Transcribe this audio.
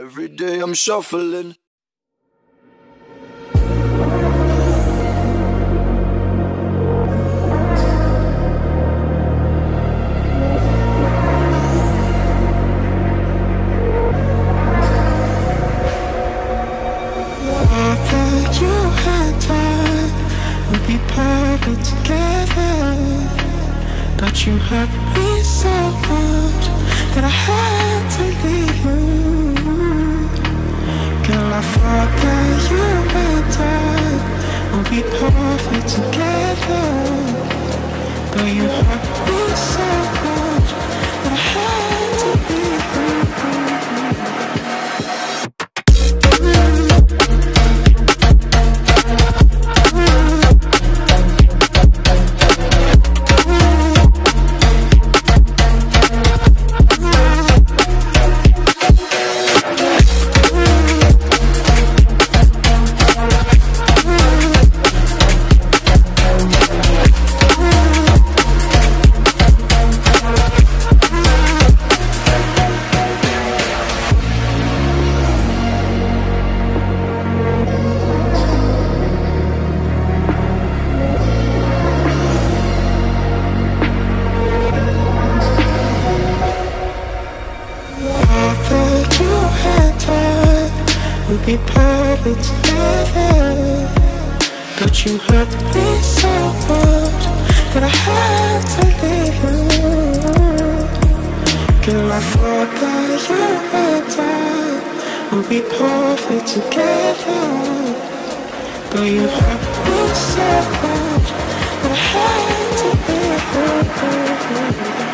Every day I'm shuffling. Be perfect together, but you hurt me so much that I had to leave you. Girl, I thought that you and I would be perfect together, but you hurt me so much that I had to leave you. Be perfect together, but you hurt me so much that I had to leave you. Girl, I thought that you and I would be perfect together, but you hurt me so much that I had to leave you.